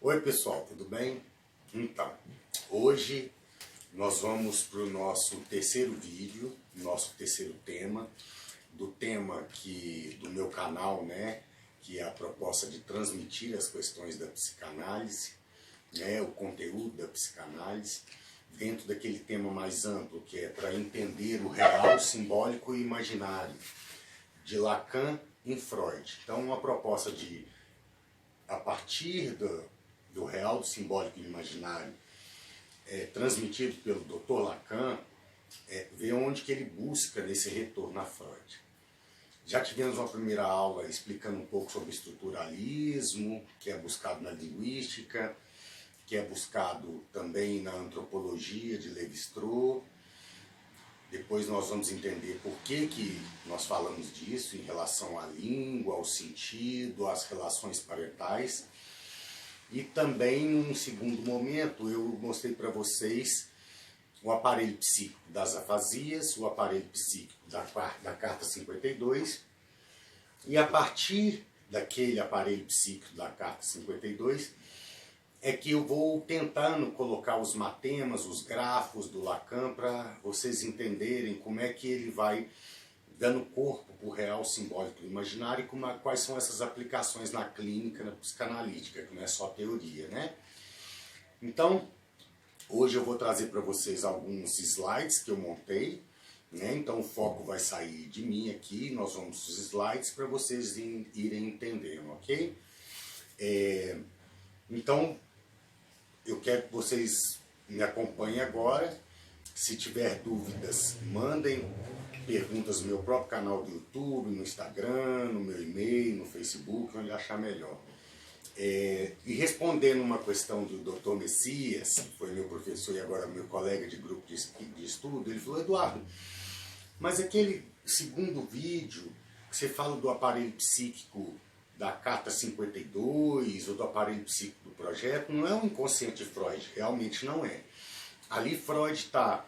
Oi pessoal, tudo bem? Então, hoje nós vamos para o nosso terceiro vídeo, nosso terceiro tema, do tema do meu canal, né? Que é a proposta de transmitir as questões da psicanálise, né? O conteúdo da psicanálise, dentro daquele tema mais amplo, que é para entender o real, simbólico e imaginário, de Lacan em Freud. Então, uma proposta de, a partir do real, do simbólico e imaginário, transmitido pelo Dr. Lacan, ver onde que ele busca nesse retorno a Freud. Já tivemos uma primeira aula explicando um pouco sobre estruturalismo, que é buscado na linguística, que é buscado também na antropologia de Lévi-Strauss. Depois nós vamos entender por que nós falamos disso em relação à língua, ao sentido, às relações parentais. E também, num segundo momento, eu mostrei para vocês o aparelho psíquico das afasias, o aparelho psíquico da carta 52, e a partir daquele aparelho psíquico da carta 52, é que eu vou tentando colocar os matemas, os grafos do Lacan, para vocês entenderem como é que ele vai dando corpo para o real, simbólico e imaginário, e quais são essas aplicações na clínica, na psicanalítica, que não é só teoria, né? Então, hoje eu vou trazer para vocês alguns slides que eu montei, né? Então o foco vai sair de mim aqui, nós vamos os slides para vocês irem entendendo, ok? Então, eu quero que vocês me acompanhem agora. Se tiver dúvidas, mandem perguntas no meu próprio canal do YouTube, no Instagram, no meu e-mail, no Facebook, onde achar melhor. E respondendo uma questão do Dr. Messias, que foi meu professor e agora meu colega de grupo de estudo, ele falou: Eduardo, mas aquele segundo vídeo que você fala do aparelho psíquico da carta 52 ou do aparelho psíquico do projeto, não é um inconsciente de Freud, realmente não é. Ali Freud está,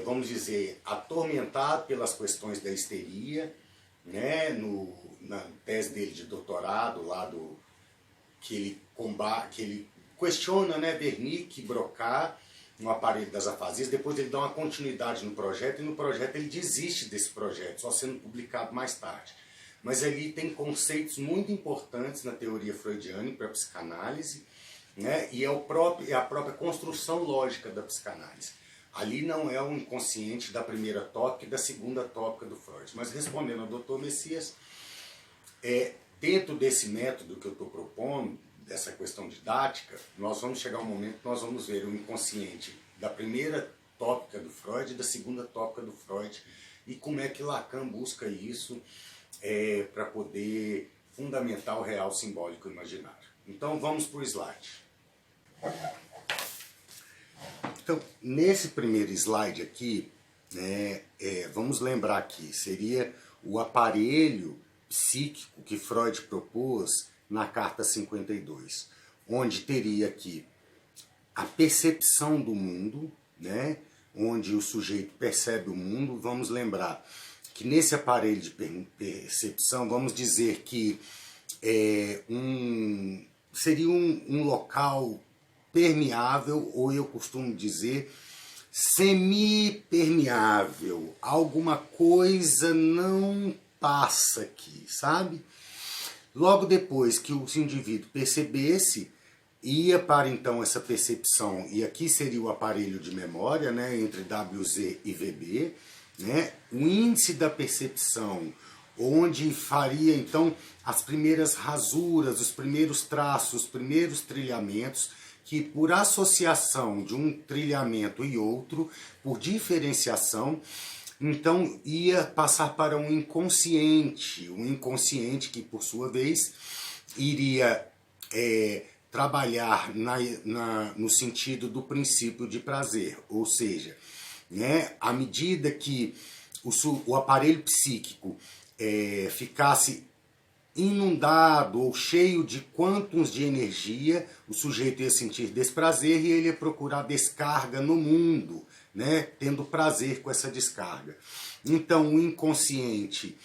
vamos dizer, atormentado pelas questões da histeria, né? Na tese dele de doutorado, lá que ele questiona, né, Wernicke, Broca, no aparelho das afasias. Depois ele dá uma continuidade no projeto, e no projeto ele desiste desse projeto, só sendo publicado mais tarde. Mas ali tem conceitos muito importantes na teoria freudiana para a psicanálise, né? E é a própria construção lógica da psicanálise. Ali não é o inconsciente da primeira tópica e da segunda tópica do Freud. Mas respondendo ao Dr. Messias, dentro desse método que eu estou propondo, dessa questão didática, nós vamos chegar a um momento que nós vamos ver o inconsciente da primeira tópica do Freud e da segunda tópica do Freud, e como é que Lacan busca isso para poder fundamentar o real, simbólico e imaginário. Então vamos para o slide. Então, nesse primeiro slide aqui, né, vamos lembrar que seria o aparelho psíquico que Freud propôs na carta 52, onde teria aqui a percepção do mundo, né, onde o sujeito percebe o mundo. Vamos lembrar que nesse aparelho de percepção, vamos dizer que seria um local permeável, ou eu costumo dizer semi-permeável. Alguma coisa não passa aqui, sabe? Logo depois que o indivíduo percebesse, ia para então essa percepção, e aqui seria o aparelho de memória, né, entre WZ e VB, né, o índice da percepção, onde faria então as primeiras rasuras, os primeiros traços, os primeiros trilhamentos, que por associação de um trilhamento e outro, por diferenciação, então ia passar para um inconsciente que por sua vez iria trabalhar no sentido do princípio de prazer, ou seja, né, à medida que o aparelho psíquico ficasse inundado ou cheio de quântons de energia, o sujeito ia sentir desprazer e ele ia procurar descarga no mundo, né, tendo prazer com essa descarga. Então o inconsciente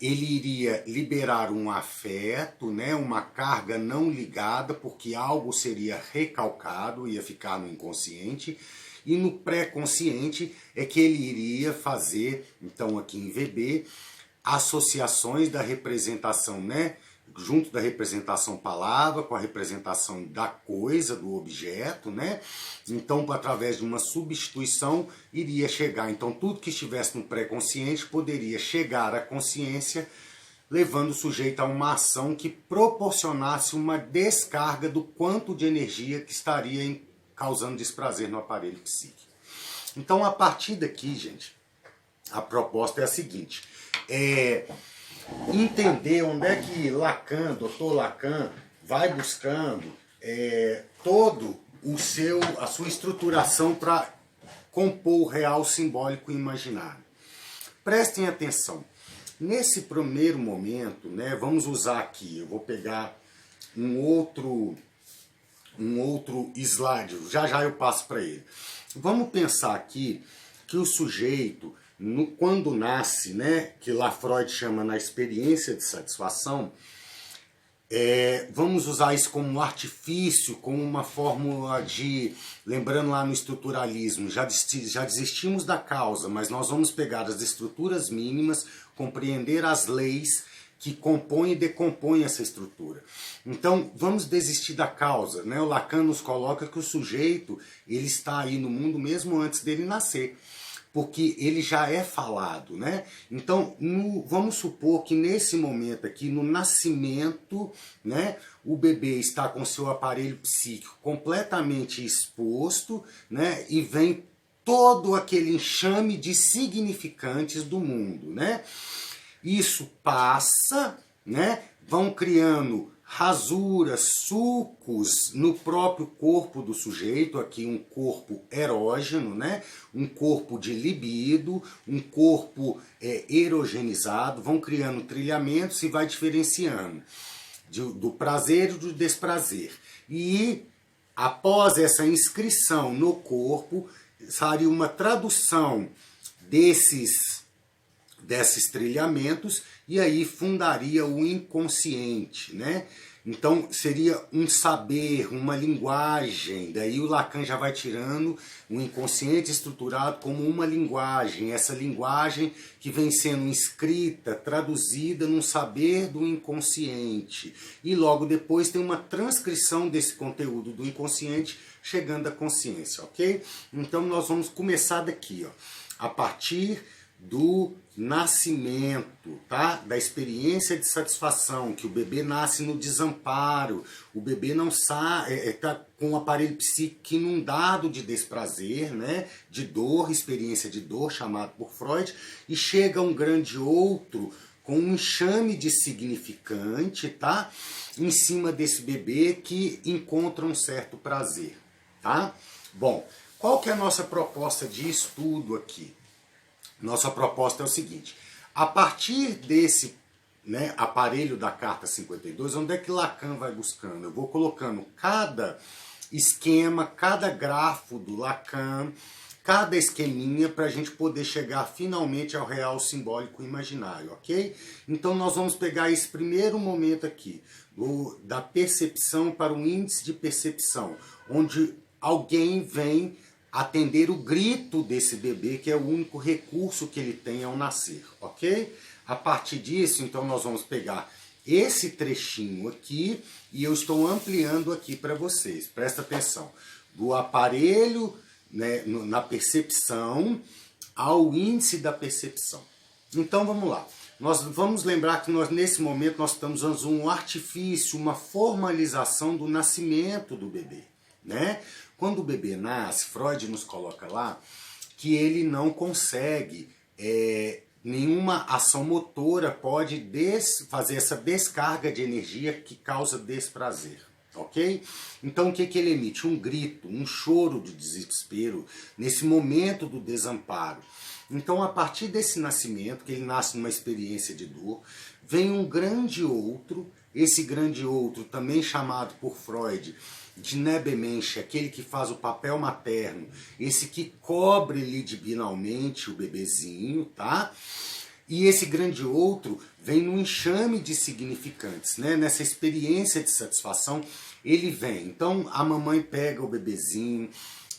ele iria liberar um afeto, né, uma carga não ligada, porque algo seria recalcado, ia ficar no inconsciente, e no pré-consciente é que ele iria fazer, então aqui em VB, associações da representação, né, junto da representação palavra com a representação da coisa, do objeto, né? Então, através de uma substituição, iria chegar. Então, tudo que estivesse no pré-consciente poderia chegar à consciência, levando o sujeito a uma ação que proporcionasse uma descarga do quanto de energia que estaria causando desprazer no aparelho psíquico. Então, a partir daqui, gente, a proposta é a seguinte: entender onde é que Lacan, Dr. Lacan, vai buscando todo a sua estruturação para compor o real, simbólico e imaginário. Prestem atenção. Nesse primeiro momento, né, vamos usar aqui, eu vou pegar um outro slide, já eu passo para ele. Vamos pensar aqui que o sujeito, quando nasce, né, que lá Freud chama na experiência de satisfação, vamos usar isso como um artifício, como uma fórmula de... Lembrando lá no estruturalismo, já desistimos da causa, mas nós vamos pegar as estruturas mínimas, compreender as leis que compõem e decompõem essa estrutura. Então, vamos desistir da causa, né? O Lacan nos coloca que o sujeito, ele está aí no mundo mesmo antes dele nascer, porque ele já é falado, né? Então, vamos supor que nesse momento aqui, no nascimento, né, o bebê está com seu aparelho psíquico completamente exposto, né, e vem todo aquele enxame de significantes do mundo, né? Isso passa, né? Vão criando rasuras, sulcos no próprio corpo do sujeito, aqui um corpo erógeno, né? Um corpo de libido, um corpo erogenizado, vão criando trilhamentos e vai diferenciando do prazer e do desprazer. E após essa inscrição no corpo, seria uma tradução desses trilhamentos, e aí fundaria o inconsciente, né? Então seria um saber, uma linguagem, daí o Lacan já vai tirando o inconsciente estruturado como uma linguagem, essa linguagem que vem sendo inscrita, traduzida num saber do inconsciente, e logo depois tem uma transcrição desse conteúdo do inconsciente chegando à consciência, ok? Então nós vamos começar daqui, ó, a partir do nascimento, tá? Da experiência de satisfação, que o bebê nasce no desamparo, o bebê não sabe, está com um aparelho psíquico inundado de desprazer, né? De dor, experiência de dor, chamado por Freud, e chega um grande outro com um enxame de significante, tá? Em cima desse bebê que encontra um certo prazer, tá? Bom, qual que é a nossa proposta de estudo aqui? Nossa proposta é o seguinte: a partir desse, né, aparelho da carta 52, onde é que Lacan vai buscando? Eu vou colocando cada esquema, cada grafo do Lacan, cada esqueminha, para a gente poder chegar finalmente ao real, simbólico e imaginário, ok? Então nós vamos pegar esse primeiro momento aqui, da percepção para o índice de percepção, onde alguém vem atender o grito desse bebê, que é o único recurso que ele tem ao nascer, ok? A partir disso, então, nós vamos pegar esse trechinho aqui e eu estou ampliando aqui para vocês. Presta atenção. Do aparelho, né, na percepção ao índice da percepção. Então, vamos lá. Nós vamos lembrar que nesse momento nós estamos usando um artifício, uma formalização do nascimento do bebê, né? Quando o bebê nasce, Freud nos coloca lá que ele não consegue, nenhuma ação motora pode fazer essa descarga de energia que causa desprazer, ok? Então o que ele emite? Um grito, um choro de desespero nesse momento do desamparo. Então a partir desse nascimento, que ele nasce numa experiência de dor, vem um grande outro, esse grande outro também chamado por Freud de Nebenmensch, aquele que faz o papel materno, esse que cobre libidinalmente o bebezinho, tá? E esse grande outro vem num enxame de significantes, né? Nessa experiência de satisfação, ele vem. Então a mamãe pega o bebezinho,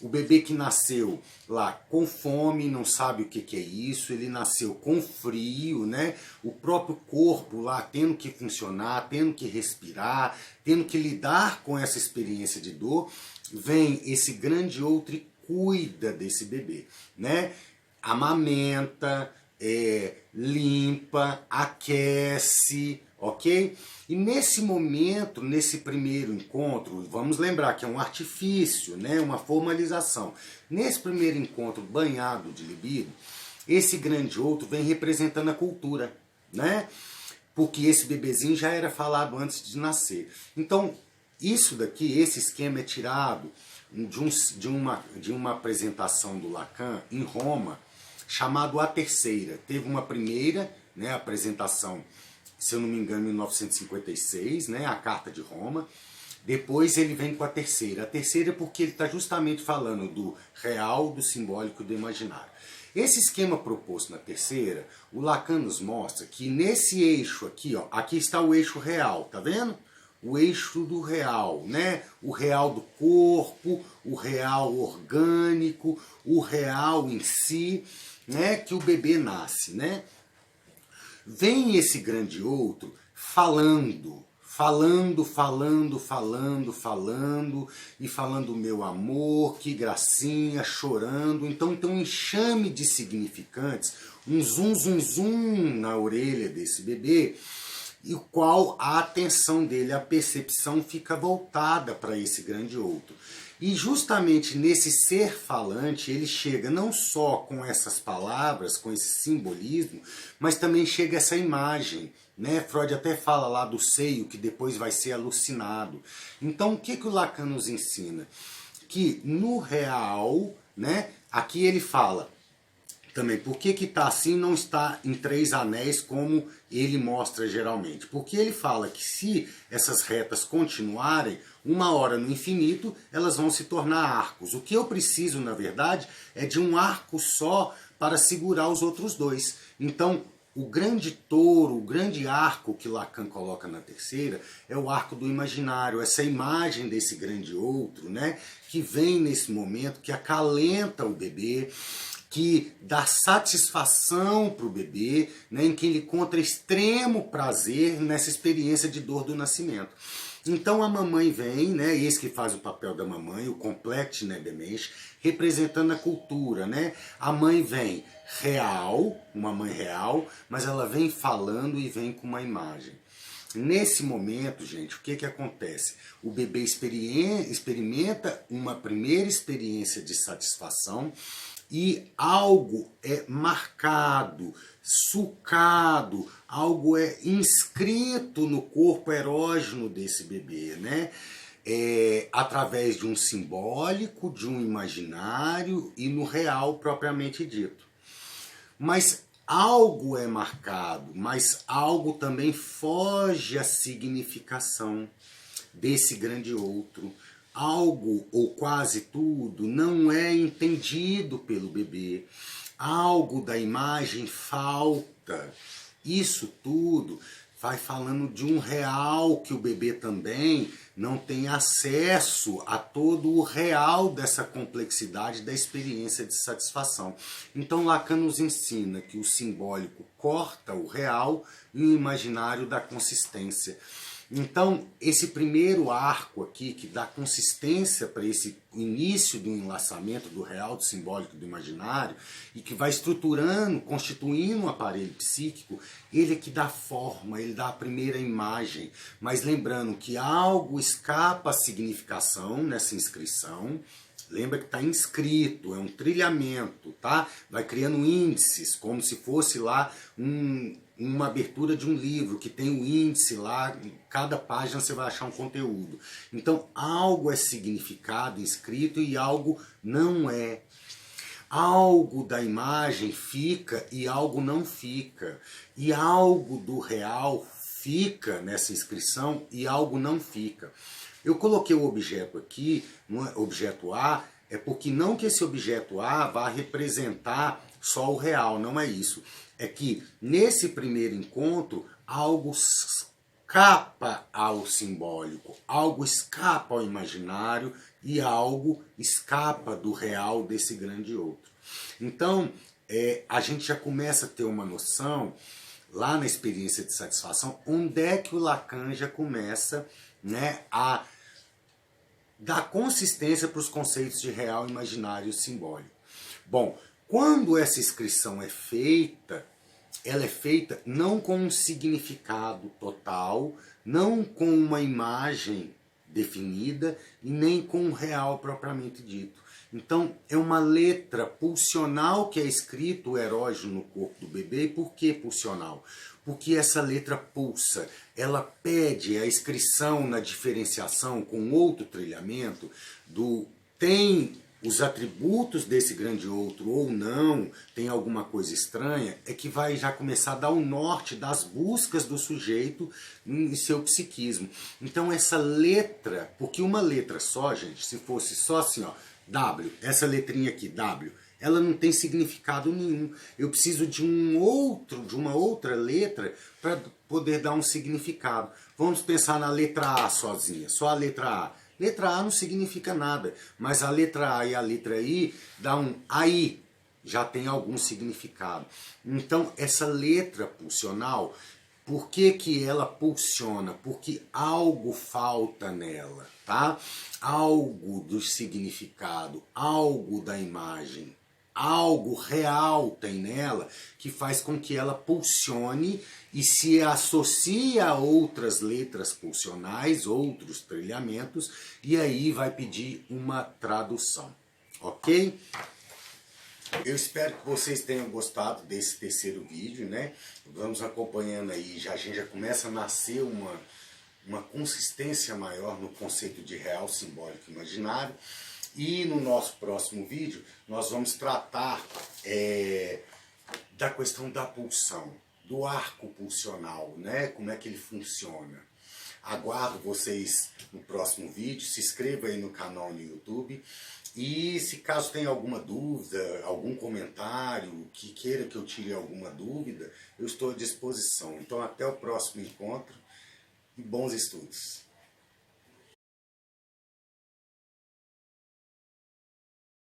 o bebê que nasceu lá com fome, não sabe o que é isso, ele nasceu com frio, né? O próprio corpo lá tendo que funcionar, tendo que respirar, tendo que lidar com essa experiência de dor, vem esse grande outro e cuida desse bebê, né? Amamenta, limpa, aquece, ok? E nesse momento, nesse primeiro encontro, vamos lembrar que é um artifício, né? Uma formalização. Nesse primeiro encontro banhado de libido, esse grande outro vem representando a cultura, né? Porque esse bebezinho já era falado antes de nascer. Então, isso daqui, esse esquema é tirado de uma apresentação do Lacan em Roma, chamado A Terceira. Teve uma primeira, né, apresentação, se eu não me engano, em 1956, né, a Carta de Roma. Depois ele vem com a terceira. A terceira é porque ele está justamente falando do real, do simbólico e do imaginário. Esse esquema proposto na terceira, o Lacan nos mostra que nesse eixo aqui, ó, aqui está o eixo real, tá vendo? O eixo do real, né? O real do corpo, o real orgânico, o real em si, né? Que o bebê nasce, né? Vem esse grande outro falando, e falando meu amor, que gracinha, chorando. Então tem um enxame de significantes, um zum, zum, zum na orelha desse bebê, e o qual a atenção dele, a percepção fica voltada para esse grande outro. E justamente nesse ser falante, ele chega não só com essas palavras, com esse simbolismo, mas também chega essa imagem, né? Freud até fala lá do seio, que depois vai ser alucinado. Então o que o Lacan nos ensina? Que no real, né? Aqui ele fala também, por que está assim, não está em 3 anéis como ele mostra geralmente? Porque ele fala que se essas retas continuarem, uma hora no infinito, elas vão se tornar arcos. O que eu preciso, na verdade, é de um arco só para segurar os outros dois. Então, o grande touro, o grande arco que Lacan coloca na terceira é o arco do imaginário, essa imagem desse grande outro, né, que vem nesse momento, que acalenta o bebê, que dá satisfação para o bebê, né, em que ele encontra extremo prazer nessa experiência de dor do nascimento. Então a mamãe vem, né, esse que faz o papel da mamãe, o complete Nebemensch, representando a cultura, né? A mãe vem real, uma mãe real, mas ela vem falando e vem com uma imagem. Nesse momento, gente, o que acontece? O bebê experimenta uma primeira experiência de satisfação e algo é marcado, sulcado, algo é inscrito no corpo erógeno desse bebê, né? Através de um simbólico, de um imaginário e no real propriamente dito. Mas algo é marcado, mas algo também foge à significação desse grande outro. Algo, ou quase tudo, não é entendido pelo bebê. Algo da imagem falta. Isso tudo vai falando de um real que o bebê também não tem acesso a todo o real dessa complexidade da experiência de satisfação. Então Lacan nos ensina que o simbólico corta o real e o imaginário dá consistência. Então, esse primeiro arco aqui, que dá consistência para esse início do enlaçamento do real, do simbólico e do imaginário, e que vai estruturando, constituindo um aparelho psíquico, ele é que dá forma, ele dá a primeira imagem. Mas lembrando que algo escapa à significação nessa inscrição. Lembra que está inscrito, é um trilhamento, tá? Vai criando índices, como se fosse lá uma abertura de um livro, que tem o índice lá, em cada página você vai achar um conteúdo. Então, algo é significado, inscrito, e algo não é. Algo da imagem fica e algo não fica. E algo do real fica nessa inscrição e algo não fica. Eu coloquei o objeto aqui, no objeto A, é porque não que esse objeto A vá representar só o real, não é isso. É que nesse primeiro encontro, algo escapa ao simbólico, algo escapa ao imaginário e algo escapa do real desse grande outro. Então, a gente já começa a ter uma noção, lá na experiência de satisfação, onde é que o Lacan já começa, né, a dar consistência para os conceitos de real, imaginário e simbólico. Bom, quando essa inscrição é feita, ela é feita não com um significado total, não com uma imagem definida e nem com um real propriamente dito. Então, é uma letra pulsional que é escrito o erógeno no corpo do bebê. E por que pulsional? Porque essa letra pulsa, ela pede a inscrição na diferenciação com outro trilhamento do tem os atributos desse grande outro ou não, tem alguma coisa estranha, é que vai já começar a dar o norte das buscas do sujeito em seu psiquismo. Então essa letra, porque uma letra só, gente, se fosse só assim, ó, W, essa letrinha aqui, W, ela não tem significado nenhum. Eu preciso de uma outra letra para poder dar um significado. Vamos pensar na letra A sozinha, só a letra A. Letra A não significa nada, mas a letra A e a letra I dá um AI, já tem algum significado. Então, essa letra pulsional, por que ela pulsiona? Porque algo falta nela, tá? Algo do significado, algo da imagem, algo real tem nela que faz com que ela pulsione e se associe a outras letras pulsionais, outros trilhamentos, e aí vai pedir uma tradução, ok? Eu espero que vocês tenham gostado desse terceiro vídeo, né? Vamos acompanhando aí, a gente já começa a nascer uma consistência maior no conceito de real, simbólico e imaginário. E no nosso próximo vídeo nós vamos tratar da questão da pulsão, do arco pulsional, né? Como é que ele funciona. Aguardo vocês no próximo vídeo, se inscreva aí no canal no YouTube e se caso tenha alguma dúvida, algum comentário, que queira que eu tire alguma dúvida, eu estou à disposição. Então até o próximo encontro e bons estudos.